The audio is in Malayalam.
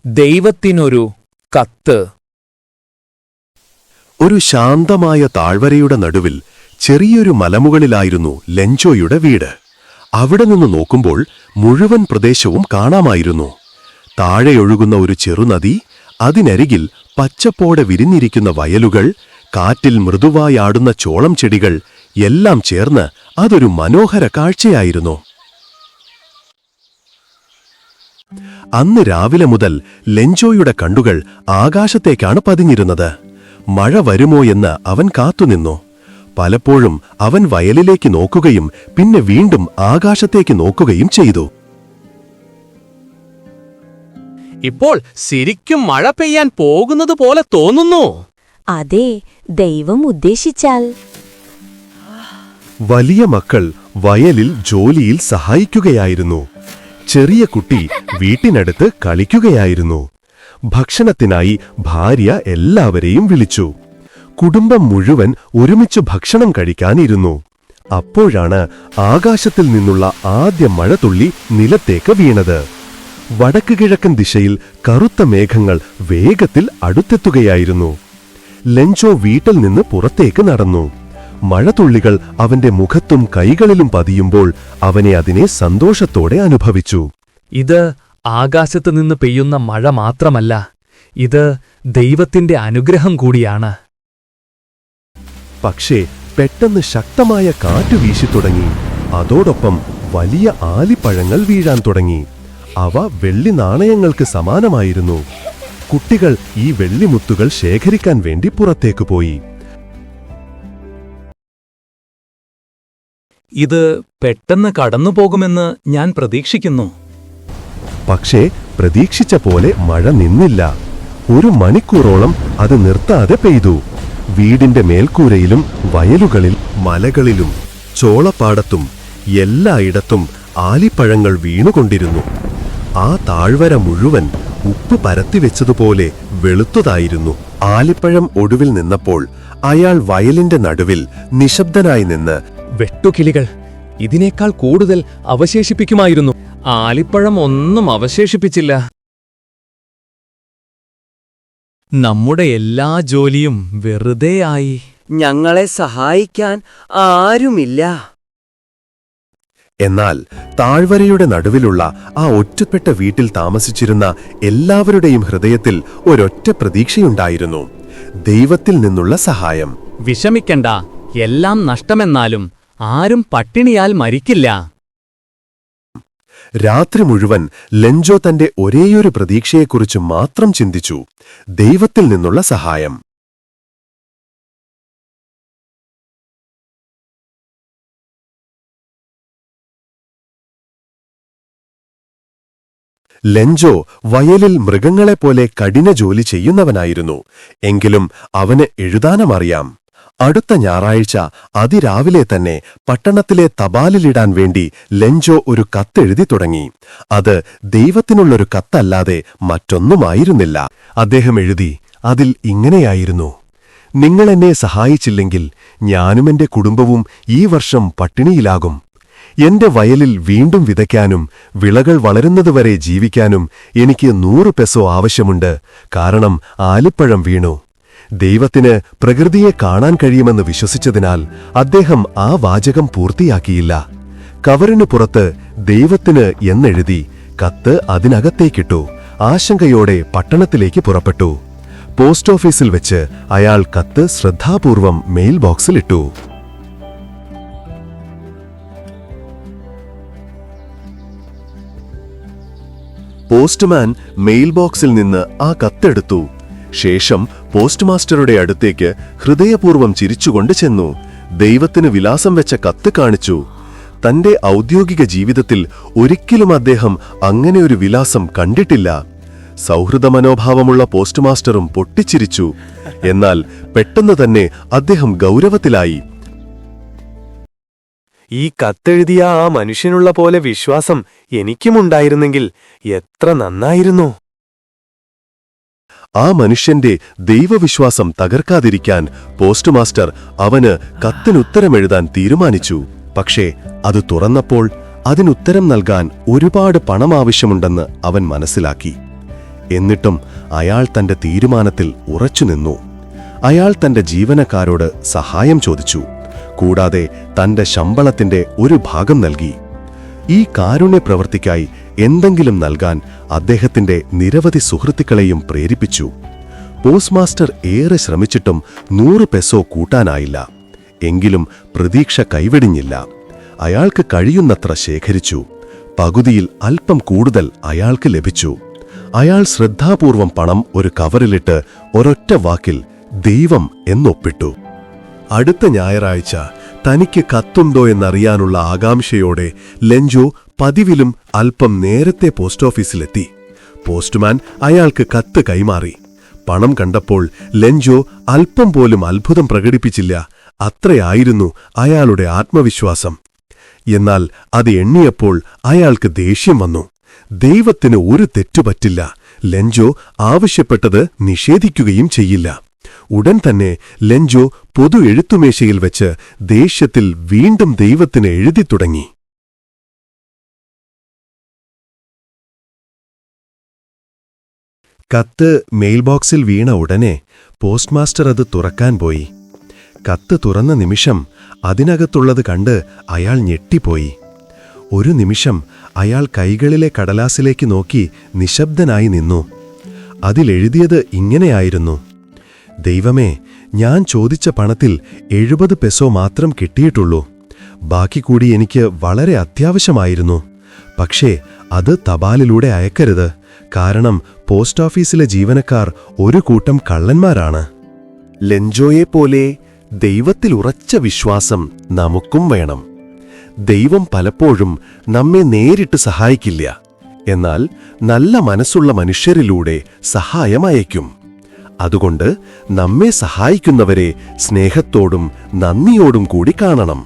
ദൈവത്തിനൊരു കത്ത്. ഒരു ശാന്തമായ താഴ്വരയുടെ നടുവിൽ ചെറിയൊരു മലമുകളിലായിരുന്നു ലെഞ്ചോയുടെ വീട്. അവിടെ നിന്ന് നോക്കുമ്പോൾ മുഴുവൻ പ്രദേശവും കാണാമായിരുന്നു. താഴെയൊഴുകുന്ന ഒരു ചെറുനദി, അതിനരികിൽ പച്ചപ്പോടെ വിരിഞ്ഞിരിക്കുന്ന വയലുകൾ, കാറ്റിൽ മൃദുവായാടുന്ന ചോളം ചെടികൾ എല്ലാം ചേർന്ന് അതൊരു മനോഹര കാഴ്ചയായിരുന്നു. അന്ന് രാവിലെ മുതൽ ലെഞ്ചോയുടെ കണ്ണുകൾ ആകാശത്തേക്കാണ് പതിഞ്ഞിരുന്നത്. മഴ വരുമോ എന്ന് അവൻ കാത്തുനിന്നു. പലപ്പോഴും അവൻ വയലിലേക്ക് നോക്കുകയും പിന്നെ വീണ്ടും ആകാശത്തേക്ക് നോക്കുകയും ചെയ്തു. ഇപ്പോൾ ശരിക്കും മഴ പെയ്യാൻ പോകുന്നത് പോലെ തോന്നുന്നു. അതെ, ദൈവം ഉദ്ദേശിച്ചാൽ. വലിയ മക്കൾ വയലിൽ ജോലിയിൽ സഹായിക്കുകയായിരുന്നു. ചെറിയ കുട്ടി വീട്ടിനടുത്ത് കളിക്കുകയായിരുന്നു. ഭക്ഷണത്തിനായി ഭാര്യ എല്ലാവരെയും വിളിച്ചു. കുടുംബം മുഴുവൻ ഒരുമിച്ച് ഭക്ഷണം കഴിക്കാനിരുന്നു. അപ്പോഴാണ് ആകാശത്തിൽ നിന്നുള്ള ആദ്യ മഴത്തുള്ളി നിലത്തേക്ക് വീണത്. വടക്ക് കിഴക്കൻ ദിശയിൽ കറുത്ത മേഘങ്ങൾ വേഗത്തിൽ അടുത്തെത്തുകയായിരുന്നു. ലെഞ്ചോ വീട്ടിൽ നിന്ന് പുറത്തേക്ക് നടന്നു. മഴത്തുള്ളികൾ അവന്റെ മുഖത്തും കൈകളിലും പതിയുമ്പോൾ അവനെ അതിനെ സന്തോഷത്തോടെ അനുഭവിച്ചു. ഇത് ആകാശത്ത് നിന്ന് പെയ്യുന്ന മഴ മാത്രമല്ല, ഇത് ദൈവത്തിന്റെ അനുഗ്രഹം കൂടിയാണ്. പക്ഷേ പെട്ടെന്ന് ശക്തമായ കാറ്റ് വീശിത്തുടങ്ങി. അതോടൊപ്പം വലിയ ആലിപ്പഴങ്ങൾ വീഴാൻ തുടങ്ങി. അവ വെള്ളി നാണയങ്ങൾക്ക് സമാനമായിരുന്നു. കുട്ടികൾ ഈ വെള്ളിമുത്തുകൾ ശേഖരിക്കാൻ വേണ്ടി പുറത്തേക്ക് പോയി. ഇത് പെട്ടെന്ന് കടന്നുപോകുമെന്ന് ഞാൻ പ്രതീക്ഷിക്കുന്നു. പക്ഷേ പ്രതീക്ഷിച്ച പോലെ മഴ നിന്നില്ല. ഒരു മണിക്കൂറോളം അത് നിർത്താതെ പെയ്തു. വീടിന്റെ മേൽക്കൂരയിലും വയലുകളിൽ മലകളിലും ചോളപ്പാടത്തും എല്ലായിടത്തും ആലിപ്പഴങ്ങൾ വീണുകൊണ്ടിരുന്നു. ആ താഴ്വര മുഴുവൻ ഉപ്പ് പരത്തിവെച്ചതുപോലെ വെളുത്തതായിരുന്നു. ആലിപ്പഴം ഒടുവിൽ നിന്നപ്പോൾ അയാൾ വയലിന്റെ നടുവിൽ നിശബ്ദനായി നിന്ന്, വെട്ടുകിളികൾ ഇതിനേക്കാൾ കൂടുതൽ അവശേഷിപ്പിക്കുമായിരുന്നു. ആലിപ്പഴം ഒന്നും അവശേഷിപ്പിച്ചില്ല. നമ്മുടെ എല്ലാ ജോലിയും വെറുതെയായി. ഞങ്ങളെ സഹായിക്കാൻ ആരുമില്ല. എന്നാൽ താഴ്വരയുടെ നടുവിലുള്ള ആ ഒറ്റപ്പെട്ട വീട്ടിൽ താമസിച്ചിരുന്ന എല്ലാവരുടെയും ഹൃദയത്തിൽ ഒരൊറ്റ പ്രതീക്ഷയുണ്ടായിരുന്നു: ദൈവത്തിൽ നിന്നുള്ള സഹായം. വിഷമിക്കണ്ട, എല്ലാം നഷ്ടമെന്നാലും ആരും പട്ടിണിയാൽ മരിക്കില്ല. രാത്രി മുഴുവൻ ലെഞ്ചോ തന്റെ ഒരേയൊരു പ്രതീക്ഷയെക്കുറിച്ച് മാത്രം ചിന്തിച്ചു: ദൈവത്തിൽ നിന്നുള്ള സഹായം. ലെഞ്ചോ വയലിൽ മൃഗങ്ങളെപ്പോലെ കഠിന ജോലി ചെയ്യുന്നവനായിരുന്നു. എങ്കിലും അവന് എഴുതാനുമറിയാം. അടുത്ത ഞായറാഴ്ച അതിരാവിലെ തന്നെ പട്ടണത്തിലെ തപാലിലിടാൻ വേണ്ടി ലെഞ്ചോ ഒരു കത്തെഴുതി തുടങ്ങി. അത് ദൈവത്തിനുള്ളൊരു കത്തല്ലാതെ മറ്റൊന്നുമായിരുന്നില്ല. അദ്ദേഹം എഴുതി. അതിൽ ഇങ്ങനെയായിരുന്നു: നിങ്ങളെന്നെ സഹായിച്ചില്ലെങ്കിൽ ഞാനും എന്റെ കുടുംബവും ഈ വർഷം പട്ടിണിയിലാകും. എന്റെ വയലിൽ വീണ്ടും വിതയ്ക്കാനും വിളകൾ വളരുന്നതുവരെ ജീവിക്കാനും എനിക്ക് 100 പെസോ ആവശ്യമുണ്ട്. കാരണം ആലിപ്പഴം വീണു. ദൈവത്തിന് പ്രകൃതിയെ കാണാൻ കഴിയുമെന്ന് വിശ്വസിച്ചതിനാൽ അദ്ദേഹം ആ വാചകം പൂർത്തിയാക്കിയില്ല. കവറിനു പുറത്ത് ദൈവത്തിന് എന്നെഴുതി കത്ത് അതിനകത്തേക്കിട്ടു. ആശങ്കയോടെ പട്ടണത്തിലേക്ക് പുറപ്പെട്ടു. പോസ്റ്റ് ഓഫീസിൽ വെച്ച് അയാൾ കത്ത് ശ്രദ്ധാപൂർവം മെയിൽ ബോക്സിലിട്ടു. പോസ്റ്റ്മാൻ മെയിൽ ബോക്സിൽ നിന്ന് ആ കത്തെടുത്തു. ശേഷം പോസ്റ്റ് മാസ്റ്ററുടെ അടുത്തേക്ക് ഹൃദയപൂർവ്വം ചിരിച്ചുകൊണ്ട് ചെന്നു. ദൈവത്തിന് വിലാസം വെച്ച കത്ത് കാണിച്ചു. തന്റെ ഔദ്യോഗിക ജീവിതത്തിൽ ഒരിക്കലും അദ്ദേഹം അങ്ങനെ ഒരു വിലാസം കണ്ടിട്ടില്ല. സൗഹൃദ മനോഭാവമുള്ള പോസ്റ്റ് മാസ്റ്ററും പൊട്ടിച്ചിരിച്ചു. എന്നാൽ പെട്ടെന്ന് തന്നെ അദ്ദേഹം ഗൗരവത്തിലായി. ഈ കത്തെഴുതിയ ആ മനുഷ്യനുള്ള പോലെ വിശ്വാസം എനിക്കുമുണ്ടായിരുന്നെങ്കിൽ എത്ര നന്നായിരുന്നു. ആ മനുഷ്യന്റെ ദൈവവിശ്വാസം തകർക്കാതിരിക്കാൻ പോസ്റ്റ് മാസ്റ്റർ അവന് കത്തിനുത്തരമെഴുതാൻ തീരുമാനിച്ചു. പക്ഷേ അത് തുറന്നപ്പോൾ അതിനുത്തരം നൽകാൻ ഒരുപാട് പണം ആവശ്യമുണ്ടെന്ന് അവൻ മനസ്സിലാക്കി. എന്നിട്ടും അയാൾ തന്റെ തീരുമാനത്തിൽ ഉറച്ചുനിന്നു. അയാൾ തന്റെ ജീവനക്കാരോട് സഹായം ചോദിച്ചു, കൂടാതെ തന്റെ ശമ്പളത്തിന്റെ ഒരു ഭാഗം നൽകി. ഈ കാരുണ്യ പ്രവൃത്തിക്കായി എന്തെങ്കിലും നൽകാൻ അദ്ദേഹത്തിന്റെ നിരവധി സുഹൃത്തുക്കളെയും പ്രേരിപ്പിച്ചു. പോസ്റ്റ് മാസ്റ്റർ ഏറെ ശ്രമിച്ചിട്ടും 100 പെസോ കൂട്ടാനായില്ല. എങ്കിലും പ്രതീക്ഷ കൈവെടിഞ്ഞില്ല. അയാൾക്ക് കഴിയുന്നത്ര ശേഖരിച്ചു. പകുതിയിൽ അല്പം കൂടുതൽ അയാൾക്ക് ലഭിച്ചു. അയാൾ ശ്രദ്ധാപൂർവം പണം ഒരു കവറിലിട്ട് ഒരൊറ്റ വാക്കിൽ ദൈവം എന്നൊപ്പിട്ടു. അടുത്ത ഞായറാഴ്ച തനിക്ക് കത്തുണ്ടോ എന്നറിയാനുള്ള ആകാംക്ഷയോടെ ലെഞ്ചോ പതിവിലും അല്പം നേരത്തെ പോസ്റ്റ് ഓഫീസിലെത്തി. പോസ്റ്റ്മാൻ അയാൾക്ക് കത്ത് കൈമാറി. പണം കണ്ടപ്പോൾ ലെഞ്ചോ അല്പം പോലും അത്ഭുതം പ്രകടിപ്പിച്ചില്ല. അത്രയായിരുന്നു അയാളുടെ ആത്മവിശ്വാസം. എന്നാൽ അത് എണ്ണിയപ്പോൾ അയാൾക്ക് ദേഷ്യം വന്നു. ദൈവത്തിന് ഒരു തെറ്റുപറ്റില്ല. ലെഞ്ചോ ആവശ്യപ്പെട്ടത് നിഷേധിക്കുകയും ചെയ്യില്ല. ഉടൻ തന്നെ ലെഞ്ചോ പൊതു എഴുത്തുമേശയിൽ വെച്ച് ദേഷ്യത്തിൽ വീണ്ടും ദൈവത്തിന് എഴുതി തുടങ്ങി. കത്ത് മെയിൽ ബോക്സിൽ വീണ ഉടനെ പോസ്റ്റ് മാസ്റ്റർ അത് തുറക്കാൻ പോയി. കത്ത് തുറന്ന നിമിഷം അതിനകത്തുള്ളത് കണ്ട് അയാൾ ഞെട്ടിപ്പോയി. ഒരു നിമിഷം അയാൾ കൈകളിലെ കടലാസിലേക്ക് നോക്കി നിശബ്ദനായി നിന്നു. അതിലെഴുതിയത് ഇങ്ങനെയായിരുന്നു: ദൈവമേ, ഞാൻ ചോദിച്ച പണത്തിൽ 70 പെസോ മാത്രം കിട്ടിയിട്ടുള്ളൂ. ബാക്കി കൂടി എനിക്ക് വളരെ അത്യാവശ്യമായിരുന്നു. പക്ഷേ അത് തപാലിലൂടെ അയക്കരുത്. കാരണം പോസ്റ്റ് ഓഫീസിലെ ജീവനക്കാർ ഒരു കൂട്ടം കള്ളന്മാരാണ്. ലെഞ്ചോയെപ്പോലെ ദൈവത്തിൽ ഉറച്ച വിശ്വാസം നമുക്കും വേണം. ദൈവം പലപ്പോഴും നമ്മെ നേരിട്ട് സഹായിക്കില്ല. എന്നാൽ നല്ല മനസ്സുള്ള മനുഷ്യരിലൂടെ സഹായം അയക്കും. അതുകൊണ്ട് നമ്മെ സഹായിക്കുന്നവരെ സ്നേഹത്തോടും നന്ദിയോടും കൂടി കാണണം.